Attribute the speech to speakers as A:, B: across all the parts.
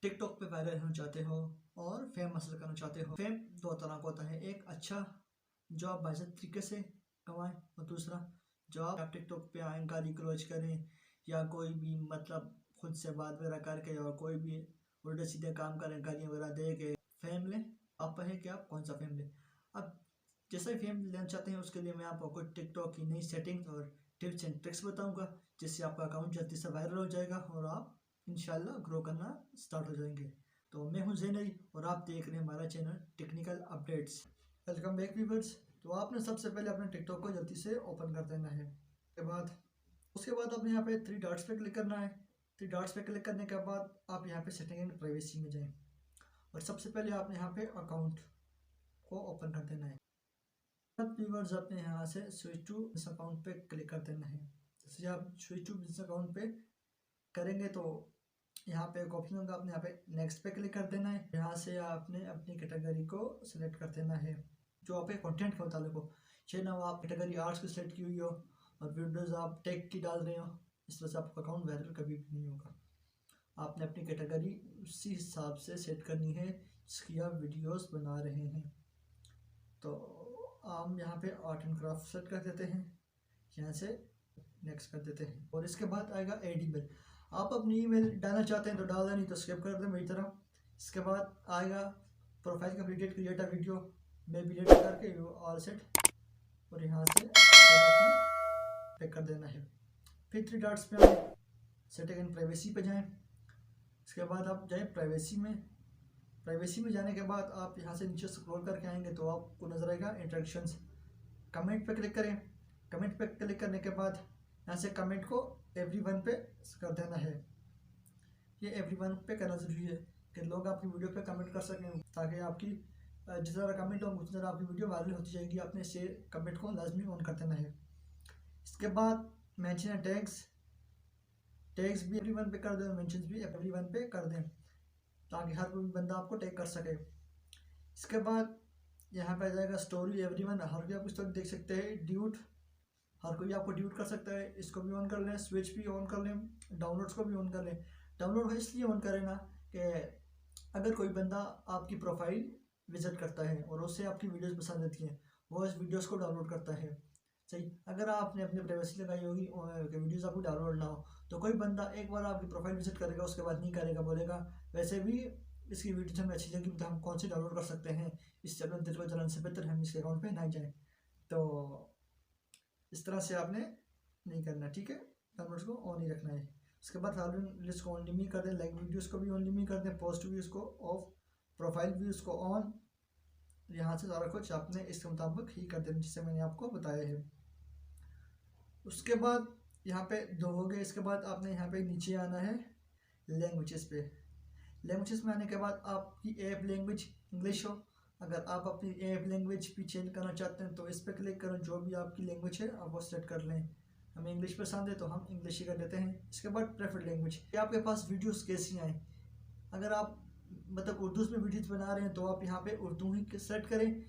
A: TikTok पे viral होना चाहते हो और फेम हासिल करना चाहते हो। फेम दो तरह का होता है, एक अच्छा जो आप बाइज्जत तरीके से कमाएं और दूसरा जो आप टिकटॉक पे आए गाली गलौज करें या कोई भी मतलब खुद से बात वगैरह करके और कोई भी उल्टे सीधे काम करें, गालियाँ वगैरह दे के फेम लें। आप है कि आप कौन सा फेम लें। अब जैसा ही फेम लेना चाहते हैं उसके लिए मैं आपको टिकटॉक की नई सेटिंग्स और टिप्स एंड ट्रिक्स बताऊंगा, जिससे आपका अकाउंट जल्दी से वायरल हो जाएगा और आप इंशाल्लाह ग्रो करना स्टार्ट हो जाएंगे। तो मैं हूं ज़ैनई और आप देख रहे हैं हमारा channel technical updates. Welcome back viewers. तो आपने सबसे पहले अपने टिकटॉक को जल्दी से ओपन कर देना है। उसके बाद आपने यहाँ पे थ्री डॉट्स पे क्लिक करना है। थ्री डॉट्स पे क्लिक करने के बाद आप यहाँ पे सेटिंग एंड प्राइवेसी में जाएं और सबसे पहले आपने यहाँ पे अकाउंट को ओपन कर देना है। व्यूअर्स अपने यहाँ से स्विच टू बिजनेस अकाउंट पे क्लिक कर देना है। जैसे आप स्विच टू बिजनेस अकाउंट पे करेंगे तो यहाँ पे एक ऑप्शन होगा, आपने यहाँ पे नेक्स्ट पे क्लिक कर देना है। यहाँ से आपने अपनी कैटेगरी को सिलेक्ट कर देना है जो आपके कंटेंट के मुताबिक हो। चाहे ना वो आप कैटेगरी आर्ट्स की सिलेक्ट की हुई हो और वीडियोज़ आप टेक की डाल रहे हो, इस तरह से आपका अकाउंट वायरल कभी भी नहीं होगा। आपने अपनी कैटेगरी उसी हिसाब से सेट करनी है जिसकी आप वीडियोस बना रहे हैं। तो हम यहाँ पे आर्ट एंड क्राफ्ट सेट कर देते हैं, यहाँ से नेक्स्ट कर देते हैं और इसके बाद आएगा एड ईमेल। आप अपनी ईमेल डालना चाहते हैं तो डाल दें, नहीं तो स्किप कर दें मेरी तरह। इसके बाद आएगा profile completed create a video, मैं भी डिलीट करके ऑल सेट और यहाँ से पे कर देना है। फिर थ्री डॉट्स पे हम सेटिंग एंड प्राइवेसी पे जाएं। इसके बाद आप जाएं प्राइवेसी में। प्राइवेसी में जाने के बाद आप यहाँ से नीचे स्क्रॉल करके आएंगे तो आपको नजर आएगा इंटरेक्शंस। कमेंट पे क्लिक करें। कमेंट पे क्लिक करने के बाद यहाँ से कमेंट को एवरीवन पे कर देना है। ये एवरीवन पे करना ज़रूरी है कि लोग आपकी वीडियो पे कमेंट कर सकें, ताकि आपकी जिस तरह कमेंट होंगे उस तरह आपकी वीडियो वायरल होती जाएगी। आपने से कमेंट को लाजमी ऑन कर देना है। इसके बाद मेंशन टैग्स, टैग्स भी एवरीवन पे कर दें, मेंशंस भी एवरीवन पे कर दें ताकि हर कोई बंदा आपको टैग कर सके। इसके बाद यहाँ पे आ जाएगा स्टोरी एवरीवन, हर कोई आपकी स्टोरी देख सकते हैं। ड्यूट, हर कोई आपको ड्यूट कर सकता है, इसको भी ऑन कर लें। स्विच भी ऑन कर लें, डाउनलोड्स को भी ऑन कर लें। डाउनलोड को इसलिए ऑन करें ना कि अगर कोई बंदा आपकी प्रोफाइल विजिट करता है और उससे आपकी वीडियोस पसंद आती हैं, वो इस वीडियोस को डाउनलोड करता है। सही, अगर आपने अपनी प्राइवेसी लगाई होगी कि वीडियोस आपको डाउनलोड ना हो, तो कोई बंदा एक बार आपकी प्रोफाइल विजिट करेगा, उसके बाद नहीं करेगा, बोलेगा वैसे भी इसकी वीडियोस हमें अच्छी लगी तो हम कौन सी डाउनलोड कर सकते हैं, इससे अपने दिल को जलन से बेहतर हम इसके अकाउंट पर ना जाएँ। तो इस तरह से आपने नहीं करना, ठीक है। डाउनलोड्स को ऑन ही रखना है। उसके बाद फॉलोइंग लिस्ट को ऑन लिमी कर दें, लाइक वीडियोस को भी ऑन लिमी कर दें, पोस्ट व्यूज को ऑफ, प्रोफाइल व्यूज को ऑन। यहाँ से सारा कुछ आपने इसके मुताबिक ही कर देना जिससे मैंने आपको बताया है। उसके बाद यहाँ पे दो हो गए। इसके बाद आपने यहाँ पे नीचे आना है लैंग्वेजेस पे। लैंग्वेजेस में आने के बाद आपकी ऐप लैंग्वेज इंग्लिश हो, अगर आप अपनी ऐप लैंग्वेज भी चेंज करना चाहते हैं तो इस पर क्लिक करें, जो भी आपकी लैंग्वेज है आप वो सेलेक्ट कर लें। हमें इंग्लिश पसंद है तो हम इंग्लिश ही कर देते हैं। इसके बाद प्रेफर्ड लैंग्वेज, आपके पास वीडियोस कैसी आए। अगर आप मतलब उर्दू में वीडियोस बना रहे हैं तो आप यहाँ पे उर्दू ही सेलेक्ट करें,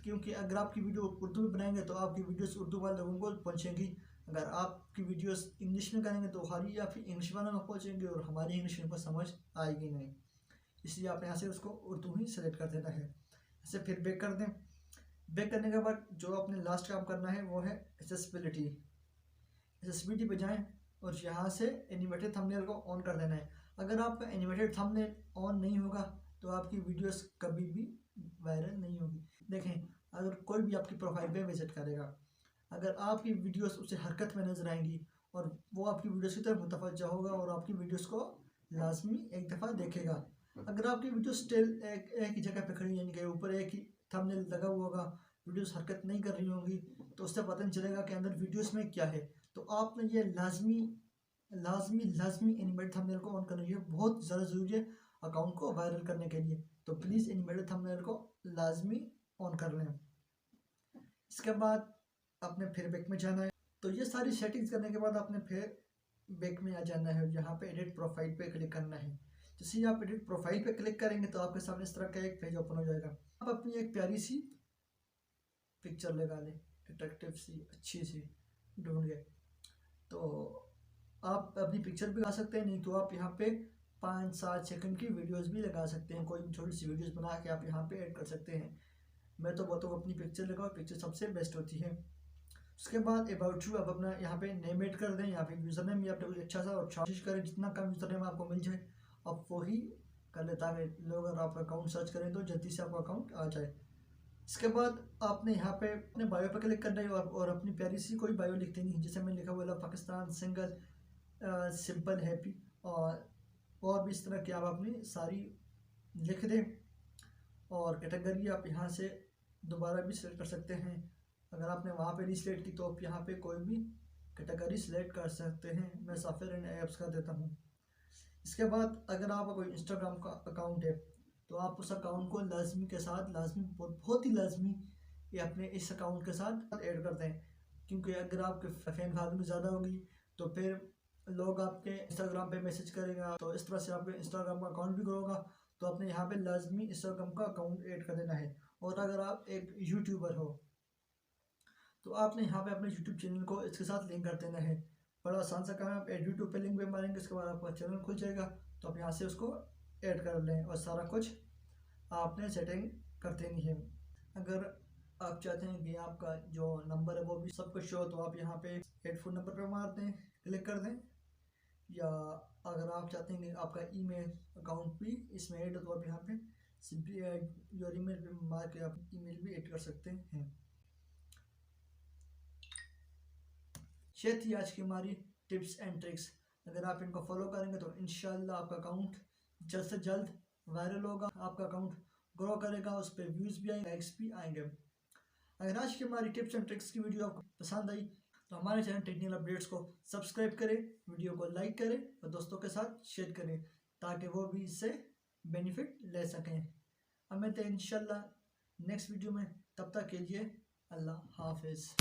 A: क्योंकि अगर आपकी वीडियो उर्दू में बनाएंगे तो आपकी वीडियोस उर्दू वाले लोगों को पहुँचेंगी। अगर आपकी वीडियोस इंग्लिश में करेंगे तो खाली या फिर इंग्लिश वालों को पहुँचेंगे और हमारी इंग्लिश उनको समझ आएगी नहीं, इसलिए आप यहाँ से उसको उर्दू ही सेलेक्ट कर देना है। ऐसे फिर बैक कर दें। बैक करने के बाद जो आपने लास्ट काम करना है वो है एक्सेसिबिलिटी। एक्सेसिबिलिटी पे जाएं और यहाँ से एनिमेटेड थंबनेल को ऑन कर देना है। अगर आपका एनिमेटेड थंबनेल ऑन नहीं होगा तो आपकी वीडियोस कभी भी वायरल नहीं होगी। देखें, अगर कोई भी आपकी प्रोफाइल पे विजिट करेगा, अगर आपकी वीडियोस उसे हरकत में नजर आएंगी और वो आपकी वीडियोस की तरफ मुतवज्जा होगा और आपकी वीडियोस को लाजमी एक दफ़ा देखेगा। अगर आपकी वीडियो स्टिल एक ही जगह पे खड़ी, यानी कि ऊपर एक ही थंबनेल लगा हुआ होगा, वीडियोस हरकत नहीं कर रही होंगी, तो उससे पता नहीं चलेगा कि अंदर वीडियोस में क्या है। तो आपने ये लाजमी लाजमी लाजमी एनिमेटेड थंबनेल को ऑन करना, ये बहुत ज़्यादा ज़रूरी है अकाउंट को वायरल करने के लिए। तो प्लीज़ एनिमेटेड थंबनेल को लाजमी ऑन कर लें। इसके बाद आपने फिर बैक में जाना है। तो ये सारी सेटिंग्स करने के बाद आपने फिर बैक में आ जाना है, यहाँ पे एडिट प्रोफाइल पे क्लिक करना है। जैसे ही आप एडिट प्रोफाइल पे क्लिक करेंगे तो आपके सामने इस तरह का एक पेज ओपन हो जाएगा। आप अपनी एक प्यारी सी पिक्चर लगा लें, अट्रैक्टिव सी अच्छी सी ढूंढ के। तो आप अपनी पिक्चर भी ला सकते हैं, नहीं तो आप यहाँ पे 5-7 सेकंड की वीडियोस भी लगा सकते हैं। कोई छोटी सी वीडियोस बना के आप यहाँ पे ऐड कर सकते हैं। मैं तो बोलता हूँ अपनी पिक्चर लगाओ, पिक्चर सबसे बेस्ट होती है। उसके बाद अबाउट यू आप अपना यहाँ पे नेम ऐड कर दें, यहाँ पे यूज़र नेम भी आपने कुछ अच्छा सा, और कोशिश करें जितना कम यूज़र नेम आपको मिल जाए आप वही कर ले, ताकि लोग अगर आपका अकाउंट सर्च करें तो जल्दी से आपका अकाउंट आ जाए। इसके बाद आपने यहाँ पे अपने बायो पर क्लिक करना है और अपनी प्यारी सी कोई बायो लिख देनी है, जैसे मैंने लिखा हुआ पाकिस्तान सिंगल सिंपल हैप्पी, और भी इस तरह की आप अपनी सारी लिख दें। और कैटेगरी आप यहाँ से दोबारा भी सिलेक्ट कर सकते हैं। अगर आपने वहाँ पे नहीं सिलेक्ट की तो आप यहाँ पे कोई भी कैटेगरी सिलेक्ट कर सकते हैं। मैं सॉफ्टवेयर एंड ऐप्स का देता हूँ। इसके बाद अगर आपका कोई इंस्टाग्राम का अकाउंट है तो आप उस अकाउंट को लाजमी के साथ, लाजमी बहुत ही लाजमी ये अपने इस अकाउंट के साथ ऐड कर दें, क्योंकि अगर आपके फैन फॉलोइंग ज़्यादा होगी तो फिर लोग आपके इंस्टाग्राम पे मैसेज करेगा, तो इस तरह से आपके इंस्टाग्राम का अकाउंट भी ग्रो होगा। तो आपने यहाँ पे लाजमी इंस्टाग्राम का अकाउंट ऐड कर देना है। और अगर आप एक यूट्यूबर हो तो आपने यहाँ पे अपने यूट्यूब चैनल को इसके साथ लिंक कर देना है। बड़ा आसान सा काम है, आप एड यूट्यूब पे लिंक पे मारेंगे, इसके बाद आपका चैनल खुल जाएगा। तो आप यहाँ से उसको ऐड कर लें और सारा कुछ आपने सेटिंग कर देनी है। अगर आप चाहते हैं कि आपका जो नंबर है वो भी सब कुछ हो, तो आप यहाँ पे हेडफोन नंबर पे मार दें, क्लिक कर दें। या अगर आप चाहते हैं कि आपका ईमेल अकाउंट भी इसमें ऐड हो, तो आप यहाँ पे सिंपली ऐड योर ईमेल पे मार के आप ईमेल भी ऐड कर सकते हैं। ये थी आज की हमारी टिप्स एंड ट्रिक्स। अगर आप इनको फॉलो करेंगे तो इंशाल्लाह आपका अकाउंट जल्द से जल्द वायरल होगा, आपका अकाउंट ग्रो करेगा, उस पर व्यूज़ भी आएंगे, लाइक्स भी आएंगे। अगर आज की हमारी टिप्स एंड ट्रिक्स की वीडियो आपको पसंद आई तो हमारे चैनल टेक्निकल अपडेट्स को सब्सक्राइब करें, वीडियो को लाइक करें और दोस्तों के साथ शेयर करें, ताकि वो भी इससे बेनिफिट ले सकें। अब मिलते हैं इंशाल्लाह नेक्स्ट वीडियो में, तब तक के लिए अल्लाह हाफिज़।